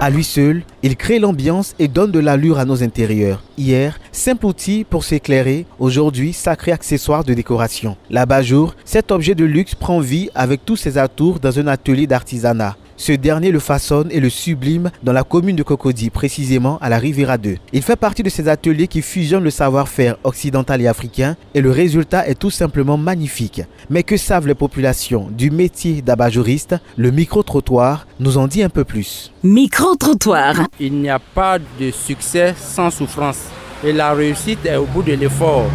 À lui seul, il crée l'ambiance et donne de l'allure à nos intérieurs. Hier, simple outil pour s'éclairer, aujourd'hui sacré accessoire de décoration. L'abat-jour, cet objet de luxe prend vie avec tous ses atours dans un atelier d'artisanat. Ce dernier le façonne et le sublime dans la commune de Cocody, précisément à la Riviera 2. Il fait partie de ces ateliers qui fusionnent le savoir-faire occidental et africain et le résultat est tout simplement magnifique. Mais que savent les populations du métier d'abat-jouriste? Le micro-trottoir nous en dit un peu plus. Micro-trottoir. Il n'y a pas de succès sans souffrance et la réussite est au bout de l'effort.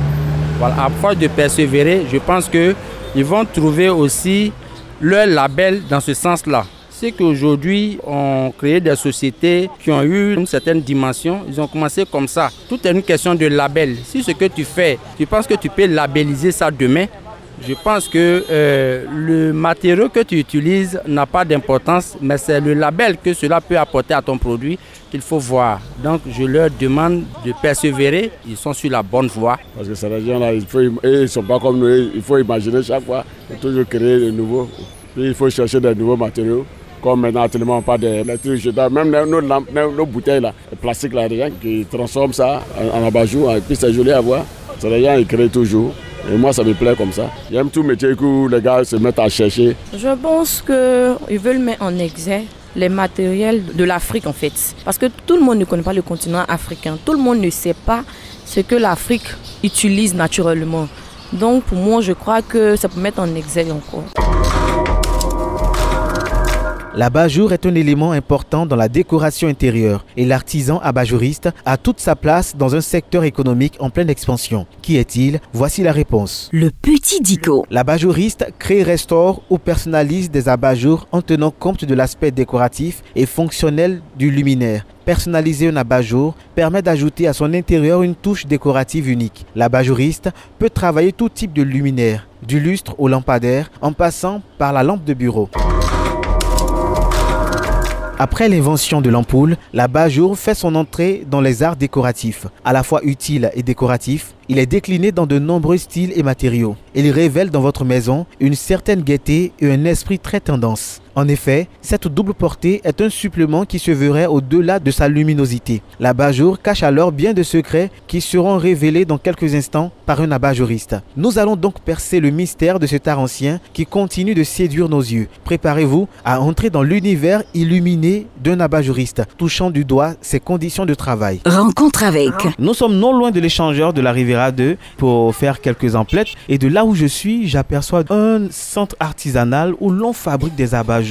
Voilà, à force de persévérer, je pense qu'ils vont trouver aussi leur label dans ce sens-là. C'est qu'aujourd'hui, on crée des sociétés qui ont eu une certaine dimension. Ils ont commencé comme ça. Tout est une question de label. Si ce que tu fais, tu penses que tu peux labelliser ça demain, je pense que le matériau que tu utilises n'a pas d'importance, mais c'est le label que cela peut apporter à ton produit qu'il faut voir. Donc, je leur demande de persévérer. Ils sont sur la bonne voie. Parce que ces gens-là, ils ne sont pas comme nous. Il faut imaginer chaque fois. Il faut toujours créer de nouveaux. Puis, il faut chercher des nouveaux matériaux. Comme maintenant, actuellement, on parle de trucs jetables. Même nos bouteilles, là, les plastiques, là, des gens qui transforment ça en abat-jour. Et puis, c'est joli à voir. C'est des gens qui créent toujours. Et moi, ça me plaît comme ça. J'aime tout métier où les gars se mettent à chercher. Je pense qu'ils veulent mettre en exergue les matériels de l'Afrique, en fait. Parce que tout le monde ne connaît pas le continent africain. Tout le monde ne sait pas ce que l'Afrique utilise naturellement. Donc, pour moi, je crois que ça peut mettre en exergue encore. L'abat-jour est un élément important dans la décoration intérieure et l'artisan abat-jouriste a toute sa place dans un secteur économique en pleine expansion. Qui est-il? Voici la réponse. Le petit Dico. L'abat-jouriste crée, restaure ou personnalise des abat-jours en tenant compte de l'aspect décoratif et fonctionnel du luminaire. Personnaliser un abat-jour permet d'ajouter à son intérieur une touche décorative unique. L'abat-jouriste peut travailler tout type de luminaire, du lustre au lampadaire en passant par la lampe de bureau. Après l'invention de l'ampoule, l'abat-jour fait son entrée dans les arts décoratifs. À la fois utile et décoratif, il est décliné dans de nombreux styles et matériaux. Il révèle dans votre maison une certaine gaieté et un esprit très tendance. En effet, cette double portée est un supplément qui se verrait au-delà de sa luminosité. L'abat-jour cache alors bien de secrets qui seront révélés dans quelques instants par un abat-jouriste. Nous allons donc percer le mystère de cet art ancien qui continue de séduire nos yeux. Préparez-vous à entrer dans l'univers illuminé d'un abat-jouriste, touchant du doigt ses conditions de travail. Rencontre avec. Nous sommes non loin de l'échangeur de la Riviera 2 pour faire quelques emplettes. Et de là où je suis, j'aperçois un centre artisanal où l'on fabrique des abat-jours.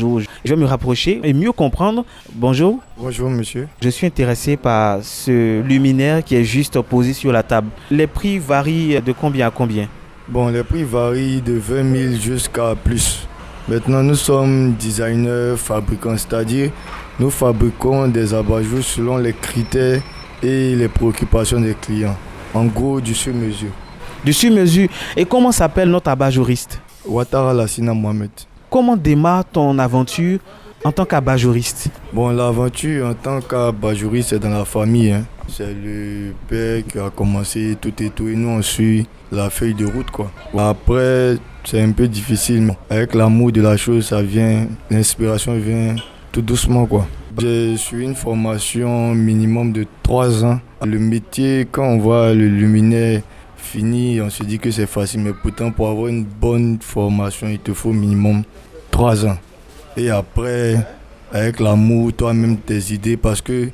Je vais me rapprocher et mieux comprendre. Bonjour. Bonjour monsieur. Je suis intéressé par ce luminaire qui est juste posé sur la table. Les prix varient de combien à combien? Bon, les prix varient de 20 000 jusqu'à plus. Maintenant, nous sommes designers, fabricants, c'est-à-dire nous fabriquons des abat-jours selon les critères et les préoccupations des clients. En gros, du sur-mesure. Du sur-mesure. Et comment s'appelle notre abat-jouriste? Ouattara Lassina Mohamed. Comment démarre ton aventure en tant qu'abat-jouriste? Bon, l'aventure en tant qu'abat-jouriste, c'est dans la famille. Hein. C'est le père qui a commencé tout et tout. Et nous, on suit la feuille de route, quoi. Après, c'est un peu difficile. Avec l'amour de la chose, ça vient, l'inspiration vient tout doucement, quoi. J'ai suivi une formation minimum de 3 ans. Le métier, quand on voit le luminaire fini, on se dit que c'est facile. Mais pourtant, pour avoir une bonne formation, il te faut minimum 3 ans. Et après, avec l'amour, toi-même tes idées, parce que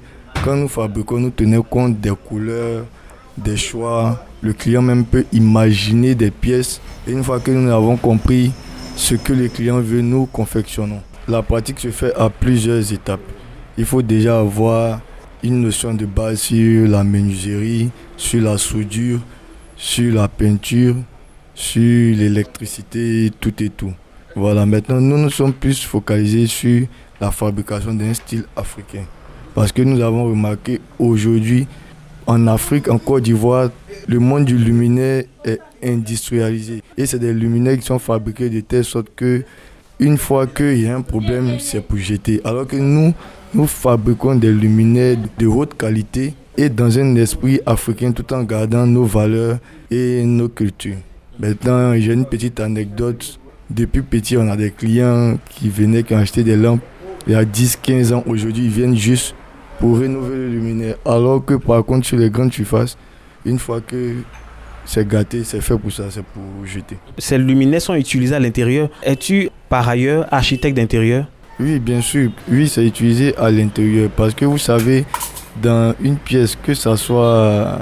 quand nous fabriquons, nous tenons compte des couleurs, des choix. Le client même peut imaginer des pièces. Et une fois que nous avons compris ce que le client veut, nous confectionnons. La pratique se fait à plusieurs étapes. Il faut déjà avoir une notion de base sur la menuiserie, sur la soudure, sur la peinture, sur l'électricité, tout et tout. Voilà, maintenant nous sommes plus focalisés sur la fabrication d'un style africain. Parce que nous avons remarqué aujourd'hui, en Afrique, en Côte d'Ivoire, le monde du luminaire est industrialisé. Et c'est des luminaires qui sont fabriqués de telle sorte que une fois qu'il y a un problème, c'est pour jeter. Alors que nous fabriquons des luminaires de haute qualité et dans un esprit africain tout en gardant nos valeurs et nos cultures. Maintenant, j'ai une petite anecdote. Depuis petit, on a des clients qui venaient, qui ont acheté des lampes il y a 10-15 ans, aujourd'hui, ils viennent juste pour rénover le luminaire. Alors que par contre, sur les grandes surfaces, une fois que c'est gâté, c'est fait pour ça, c'est pour jeter. Ces luminaires sont utilisés à l'intérieur. Es-tu par ailleurs architecte d'intérieur? Oui, bien sûr. Oui, c'est utilisé à l'intérieur. Parce que vous savez, dans une pièce, que ça soit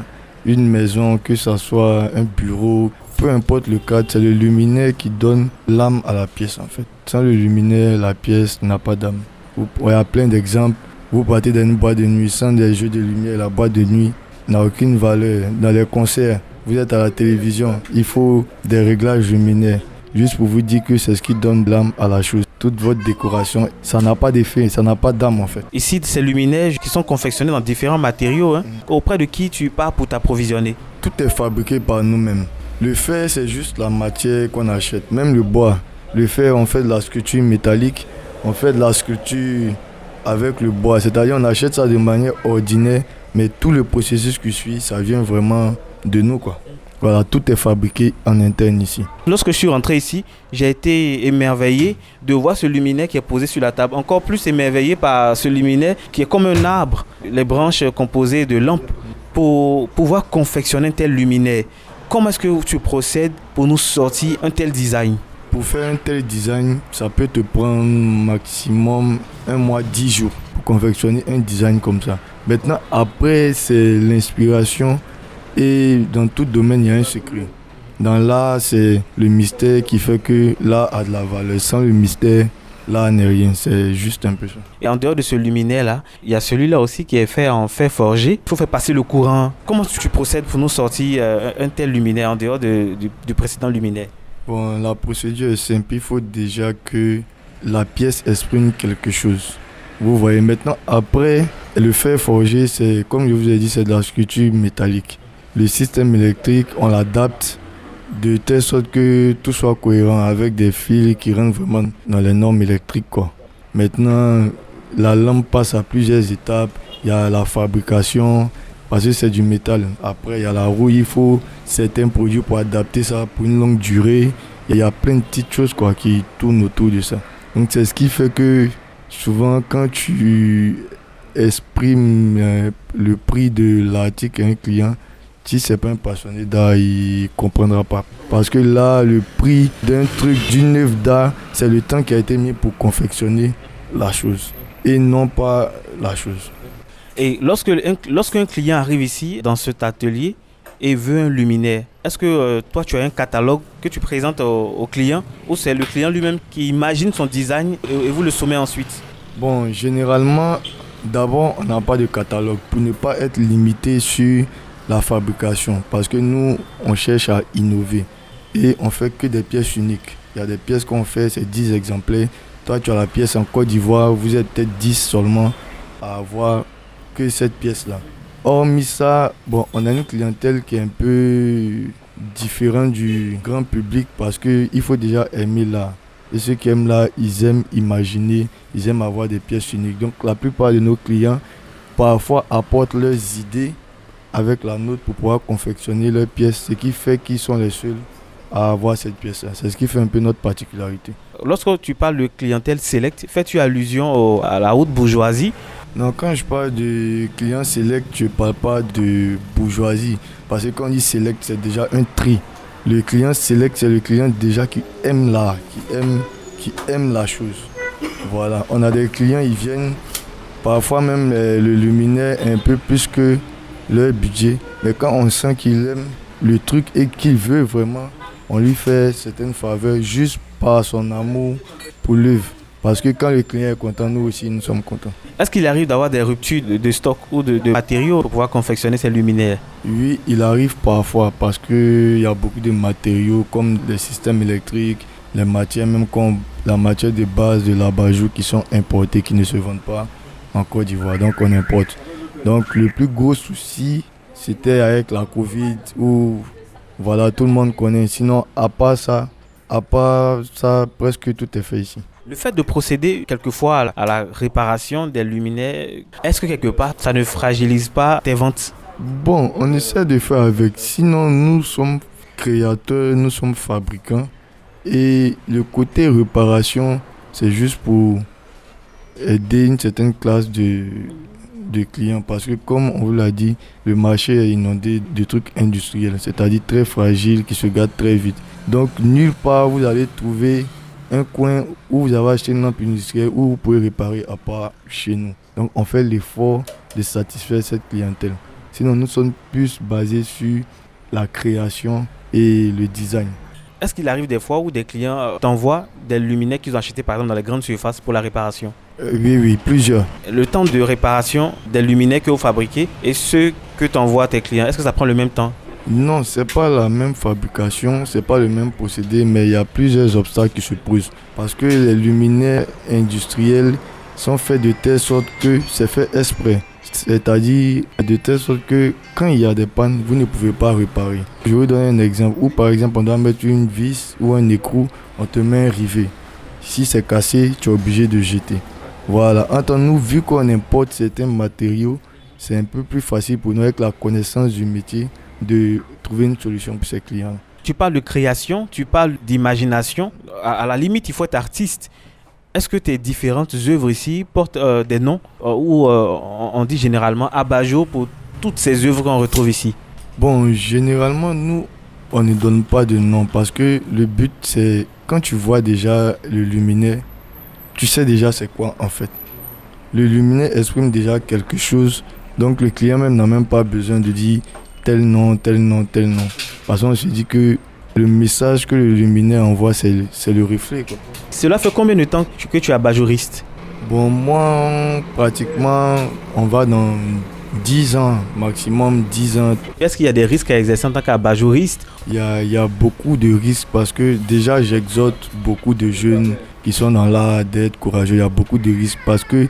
une maison, que ça soit un bureau, peu importe le cadre, c'est le luminaire qui donne l'âme à la pièce en fait. Sans le luminaire, la pièce n'a pas d'âme. Il y a plein d'exemples. Vous partez dans une boîte de nuit, sans des jeux de lumière, la boîte de nuit n'a aucune valeur. Dans les concerts, vous êtes à la télévision, il faut des réglages luminaires. Juste pour vous dire que c'est ce qui donne l'âme à la chose. Toute votre décoration, ça n'a pas d'effet, ça n'a pas d'âme en fait. Ici, ces luminaires qui sont confectionnés dans différents matériaux, hein. Auprès de qui tu pars pour t'approvisionner? Tout est fabriqué par nous-mêmes. Le fer, c'est juste la matière qu'on achète. Même le bois. Le fer, on fait de la sculpture métallique. On fait de la sculpture avec le bois. C'est-à-dire on achète ça de manière ordinaire. Mais tout le processus qui suit, ça vient vraiment de nous, quoi. Voilà, tout est fabriqué en interne ici. Lorsque je suis rentré ici, j'ai été émerveillé de voir ce luminaire qui est posé sur la table. Encore plus émerveillé par ce luminaire qui est comme un arbre. Les branches composées de lampes. Pour pouvoir confectionner un tel luminaire, comment est-ce que tu procèdes pour nous sortir un tel design? Pour faire un tel design, ça peut te prendre maximum 1 mois, 10 jours pour confectionner un design comme ça. Maintenant, après, c'est l'inspiration et dans tout domaine, il y a un secret. Dans l'art, c'est le mystère qui fait que l'art a de la valeur. Sans le mystère, l'art n'est rien, c'est juste un peu ça. Et en dehors de ce luminaire-là, il y a celui-là aussi qui est fait en fer forgé. Il faut faire passer le courant. Comment tu procèdes pour nous sortir un tel luminaire en dehors du précédent luminaire? Bon, la procédure est simple. Il faut déjà que la pièce exprime quelque chose. Vous voyez, maintenant, après, le fer forgé, c'est, comme je vous ai dit, c'est de la sculpture métallique. Le système électrique, on l'adapte de telle sorte que tout soit cohérent avec des fils qui rentrent vraiment dans les normes électriques, quoi. Maintenant, la lampe passe à plusieurs étapes. Il y a la fabrication, parce que c'est du métal. Après, il y a la roue, il faut certains produits pour adapter ça pour une longue durée. Et il y a plein de petites choses, quoi, qui tournent autour de ça. Donc c'est ce qui fait que souvent quand tu exprimes le prix de l'article à un client, si c'est pas un passionné d'art, il ne comprendra pas. Parce que là, le prix d'un truc, d'une œuvre d'art, c'est le temps qui a été mis pour confectionner la chose et non pas la chose. Et lorsqu'un client arrive ici, dans cet atelier, et veut un luminaire, est-ce que toi, tu as un catalogue que tu présentes au client ou c'est le client lui-même qui imagine son design et vous le sommez ensuite? Bon, généralement, d'abord, on n'a pas de catalogue pour ne pas être limité sur la fabrication, parce que nous on cherche à innover et on fait que des pièces uniques. Il y a des pièces qu'on fait, c'est 10 exemplaires. Toi tu as la pièce en Côte d'Ivoire, vous êtes peut-être 10 seulement à avoir que cette pièce là. Hormis ça, bon, on a une clientèle qui est un peu différente du grand public parce qu'il faut déjà aimer l'art. Et ceux qui aiment l'art, ils aiment imaginer, ils aiment avoir des pièces uniques. Donc la plupart de nos clients parfois apportent leurs idées avec la nôtre pour pouvoir confectionner leurs pièces, ce qui fait qu'ils sont les seuls à avoir cette pièce-là. C'est ce qui fait un peu notre particularité. Lorsque tu parles de clientèle select, fais-tu allusion à la haute bourgeoisie? Non, quand je parle de client select, je ne parle pas de bourgeoisie. Parce que quand on dit select, c'est déjà un tri. Le client select, c'est le client déjà qui aime l'art, qui aime la chose. Voilà, on a des clients, ils viennent, parfois même le luminaire un peu plus que leur budget, mais quand on sent qu'il aime le truc et qu'il veut vraiment, on lui fait certaines faveurs juste par son amour pour l'œuvre. Parce que quand le client est content, nous aussi nous sommes contents. Est-ce qu'il arrive d'avoir des ruptures de stock ou de matériaux pour pouvoir confectionner ces luminaires? Oui, il arrive parfois parce qu'il y a beaucoup de matériaux comme les systèmes électriques, les matières, même comme la matière de base de l'abat-jour qui sont importées, qui ne se vendent pas en Côte d'Ivoire, donc on importe. Donc le plus gros souci, c'était avec la Covid où voilà, tout le monde connaît. Sinon, à part ça, presque tout est fait ici. Le fait de procéder quelquefois à la réparation des luminaires, est-ce que quelque part, ça ne fragilise pas tes ventes? Bon, on essaie de faire avec. Sinon, nous sommes créateurs, nous sommes fabricants. Et le côté réparation, c'est juste pour aider une certaine classe de clients parce que comme on vous l'a dit, le marché est inondé de trucs industriels, c'est-à-dire très fragiles, qui se gâtent très vite. Donc nulle part vous allez trouver un coin où vous avez acheté une lampe industrielle où vous pouvez réparer à part chez nous. Donc on fait l'effort de satisfaire cette clientèle. Sinon nous sommes plus basés sur la création et le design. Est-ce qu'il arrive des fois où des clients t'envoient des luminaires qu'ils ont achetés par exemple dans les grandes surfaces pour la réparation? Oui, plusieurs. Le temps de réparation des luminaires que vous fabriquez et ceux que t'envoient tes clients, est-ce que ça prend le même temps? Non, c'est pas la même fabrication, c'est pas le même procédé, mais il y a plusieurs obstacles qui se posent. Parce que les luminaires industriels sont faits de telle sorte que c'est fait exprès. C'est-à-dire de telle sorte que quand il y a des pannes, vous ne pouvez pas réparer. Je vais vous donner un exemple où par exemple on doit mettre une vis ou un écrou, on te met un rivet. Si c'est cassé, tu es obligé de jeter. Voilà, entre nous, vu qu'on importe certains matériaux, c'est un peu plus facile pour nous avec la connaissance du métier de trouver une solution pour ces clients. Tu parles de création, tu parles d'imagination. À la limite, il faut être artiste. Est-ce que tes différentes œuvres ici portent des noms ou on dit généralement Abajo pour toutes ces œuvres qu'on retrouve ici? Bon, généralement, nous, on ne donne pas de nom parce que le but, c'est quand tu vois déjà le luminaire, tu sais déjà c'est quoi en fait. Le luminaire exprime déjà quelque chose, donc le client même n'a même pas besoin de dire tel nom, tel nom, tel nom. Parce qu'on se dit que le message que le luminaire envoie, c'est le reflet, quoi. Cela fait combien de temps que tu es abajuriste? Bon, moi, pratiquement, on va dans 10 ans, maximum 10 ans. Est-ce qu'il y a des risques à exercer en tant qu'abajuriste? Il y a beaucoup de risques parce que déjà, j'exhorte beaucoup de jeunes qui sont dans l'art d'être courageux. Il y a beaucoup de risques parce que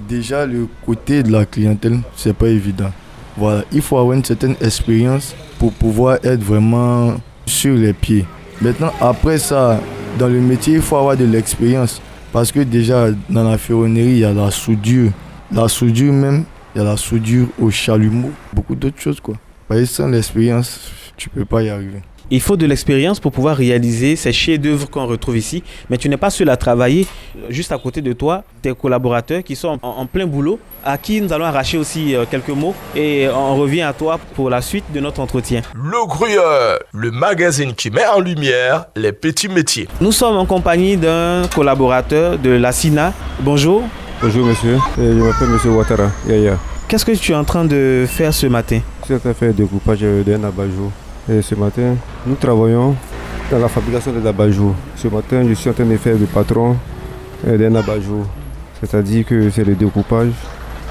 déjà, le côté de la clientèle, c'est pas évident. Voilà, il faut avoir une certaine expérience pour pouvoir être vraiment sur les pieds. Maintenant, après ça, dans le métier, il faut avoir de l'expérience. Parce que déjà, dans la ferronnerie, il y a la soudure. La soudure même, il y a la soudure au chalumeau. Beaucoup d'autres choses, quoi. Parce que sans l'expérience, tu ne peux pas y arriver. Il faut de l'expérience pour pouvoir réaliser ces chefs-d'œuvre qu'on retrouve ici. Mais tu n'es pas seul à travailler. Juste à côté de toi, tes collaborateurs qui sont en plein boulot, à qui nous allons arracher aussi quelques mots. Et on revient à toi pour la suite de notre entretien. Le Gruyère, le magazine qui met en lumière les petits métiers. Nous sommes en compagnie d'un collaborateur de la SINA. Bonjour. Bonjour monsieur, je m'appelle monsieur Ouattara. Qu'est-ce que tu es en train de faire ce matin? Je suis en train de faire le découpage d'un abat-jour. Et ce matin, nous travaillons dans la fabrication des abat-jours. Ce matin, je suis en train de faire le patron d'un abat-jour. C'est-à-dire que c'est le découpage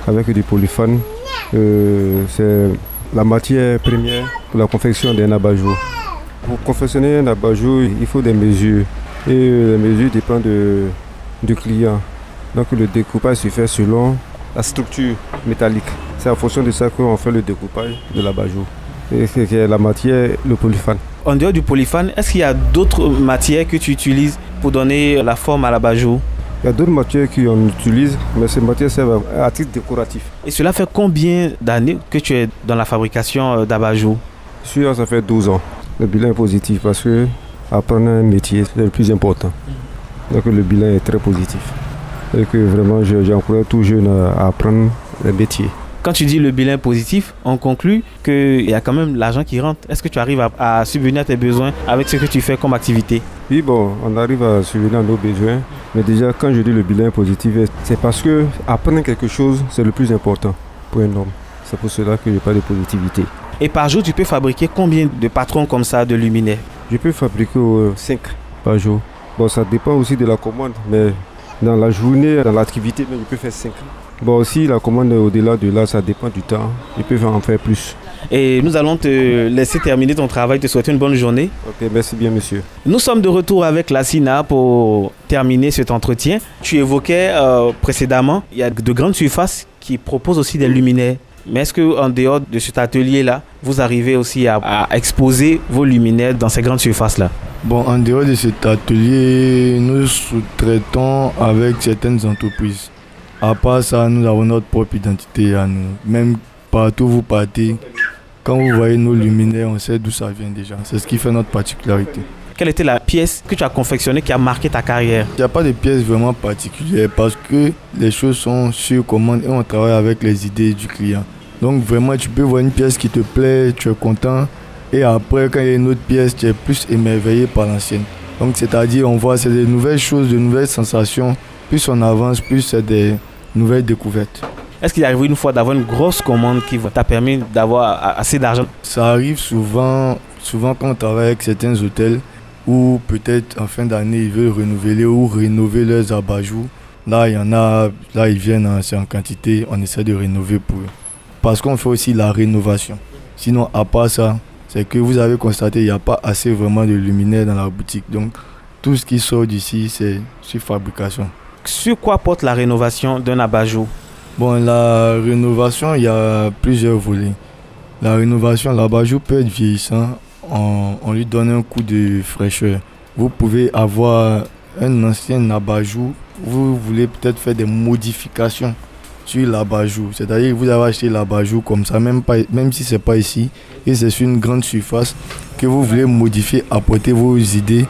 avec du polyphane. C'est la matière première pour la confection d'un abat-jour. Pour confectionner un abat-jour, il faut des mesures. Et les mesures dépendent du client. Donc le découpage se fait selon la structure métallique. C'est en fonction de ça qu'on fait le découpage de l'abat-jour. Et c'est la matière, le polyphane. En dehors du polyphane, est-ce qu'il y a d'autres matières que tu utilises pour donner la forme à l'abat-jour? Il y a d'autres matières qu'on utilise, mais ces matières servent à titre décoratif. Et cela fait combien d'années que tu es dans la fabrication d'abat-jour? Ça fait 12 ans. Le bilan est positif parce que apprendre un métier, c'est le plus important. Donc le bilan est très positif. Et que vraiment, j'encourage tout jeune à apprendre le métier. Quand tu dis le bilan positif, on conclut qu'il y a quand même l'argent qui rentre. Est-ce que tu arrives à subvenir à tes besoins avec ce que tu fais comme activité? Oui, bon, on arrive à subvenir à nos besoins. Mais déjà, quand je dis le bilan positif, c'est parce que apprendre quelque chose, c'est le plus important pour un homme. C'est pour cela que je parle de positivité. Et par jour, tu peux fabriquer combien de patrons comme ça de luminaires? Je peux fabriquer 5 par jour. Bon, ça dépend aussi de la commande, mais dans la journée, dans l'activité, je peux faire 5. Bon, aussi, la commande au-delà de là, ça dépend du temps. Je peux en faire plus. Et nous allons te laisser terminer ton travail, te souhaiter une bonne journée. Ok, merci bien, monsieur. Nous sommes de retour avec la SINA pour terminer cet entretien. Tu évoquais précédemment, il y a de grandes surfaces qui proposent aussi des luminaires. Mais est-ce qu'en dehors de cet atelier-là, vous arrivez aussi à exposer vos luminaires dans ces grandes surfaces-là? Bon, en dehors de cet atelier, nous sous-traitons avec certaines entreprises. À part ça, nous avons notre propre identité à nous. Même partout où vous partez, quand vous voyez nos luminaires, on sait d'où ça vient déjà. C'est ce qui fait notre particularité. quelle était la pièce que tu as confectionnée qui a marqué ta carrière? Il n'y a pas de pièce vraiment particulière parce que les choses sont sur commande et on travaille avec les idées du client. Donc vraiment, tu peux voir une pièce qui te plaît, tu es content et après, quand il y a une autre pièce, tu es plus émerveillé par l'ancienne. Donc c'est-à-dire, on voit, c'est des nouvelles choses, de nouvelles sensations. Plus on avance, plus c'est des nouvelles découvertes. Est-ce qu'il est arrivé une fois d'avoir une grosse commande qui t'a permis d'avoir assez d'argent? Ça arrive souvent quand on travaille avec certains hôtels où peut-être en fin d'année ils veulent renouveler ou rénover leurs abat-jours. Là, il y en a, là ils viennent en quantité, on essaie de rénover pour eux. Parce qu'on fait aussi la rénovation. Sinon, à part ça, c'est que vous avez constaté qu'il n'y a pas assez vraiment de luminaires dans la boutique. Donc, tout ce qui sort d'ici, c'est sur fabrication. Sur quoi porte la rénovation d'un abat-jour? Bon, la rénovation, il y a plusieurs volets. La rénovation, l'abat-jour peut être vieillissant, on lui donne un coup de fraîcheur. Vous pouvez avoir un ancien abat-jour, vous voulez peut-être faire des modifications sur l'abat-jour. C'est-à-dire que vous avez acheté l'abat-jour comme ça, même si ce n'est pas ici, et c'est sur une grande surface que vous voulez modifier, apporter vos idées.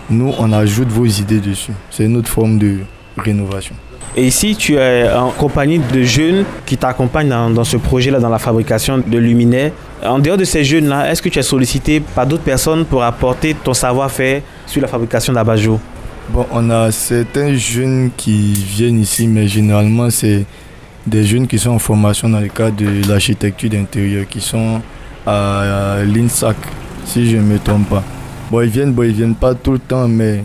Nous, on ajoute vos idées dessus. C'est une autre forme de rénovation. Et ici, tu es en compagnie de jeunes qui t'accompagnent dans ce projet-là, dans la fabrication de luminaires. En dehors de ces jeunes-là, est-ce que tu es sollicité par d'autres personnes pour apporter ton savoir-faire sur la fabrication d'abat-jour? Bon, on a certains jeunes qui viennent ici, mais généralement, c'est des jeunes qui sont en formation dans le cadre de l'architecture d'intérieur, qui sont à l'INSAC, si je ne me trompe pas. Bon, ils viennent pas tout le temps, mais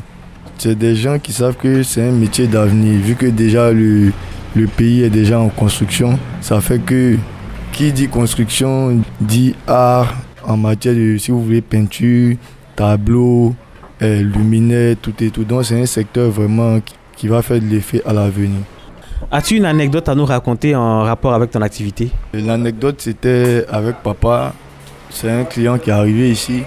c'est des gens qui savent que c'est un métier d'avenir. Vu que déjà le pays est déjà en construction, ça fait que qui dit construction dit art en matière de, si vous voulez, peinture, tableau, luminaire, tout et tout. Donc c'est un secteur vraiment qui va faire de l'effet à l'avenir. As-tu une anecdote à nous raconter en rapport avec ton activité? L'anecdote, c'était avec papa. C'est un client qui est arrivé ici.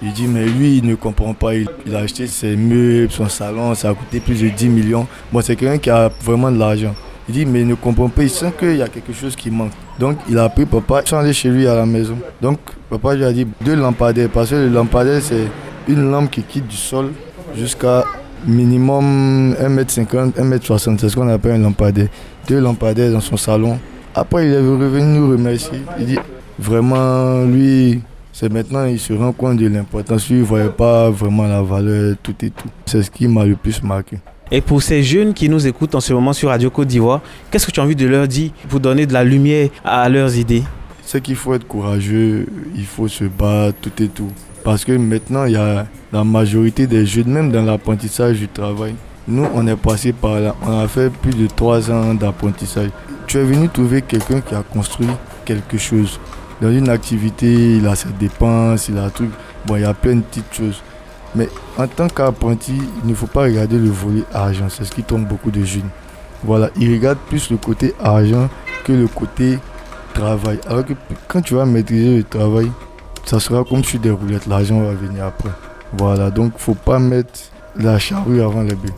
Il dit, mais lui, il ne comprend pas. Il a acheté ses meubles, son salon, ça a coûté plus de 10 millions. Bon, c'est quelqu'un qui a vraiment de l'argent. Il dit, mais il ne comprend pas, il sent qu'il y a quelque chose qui manque. Donc, il a pris papa, changé chez lui à la maison. Donc, papa lui a dit 2 lampadaires, parce que le lampadaire, c'est une lampe qui quitte du sol jusqu'à minimum 1m50, 1m60. C'est ce qu'on appelle un lampadaire. 2 lampadaires dans son salon. Après, il est revenu nous remercier. Il dit, vraiment, lui... C'est maintenant, il se rend compte de l'importance. Il ne voyait pas vraiment la valeur, tout et tout. C'est ce qui m'a le plus marqué. Et pour ces jeunes qui nous écoutent en ce moment sur Radio Côte d'Ivoire, qu'est-ce que tu as envie de leur dire pour donner de la lumière à leurs idées? C'est qu'il faut être courageux, il faut se battre, tout et tout. Parce que maintenant, il y a la majorité des jeunes, même dans l'apprentissage du travail. Nous, on est passé par là. On a fait plus de 3 ans d'apprentissage. Tu es venu trouver quelqu'un qui a construit quelque chose. Dans une activité, il a ses dépenses, il a un truc. Bon, il y a plein de petites choses. Mais en tant qu'apprenti, il ne faut pas regarder le volet argent. C'est ce qui trompe beaucoup de jeunes. Voilà, ils regardent plus le côté argent que le côté travail. Alors que quand tu vas maîtriser le travail, ça sera comme sur des roulettes. L'argent va venir après. Voilà, donc il ne faut pas mettre la charrue avant les bœufs.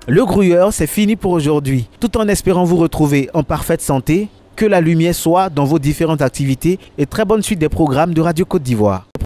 Le Grouilleur, c'est fini pour aujourd'hui. Tout en espérant vous retrouver en parfaite santé, que la lumière soit dans vos différentes activités et très bonne suite des programmes de Radio Côte d'Ivoire.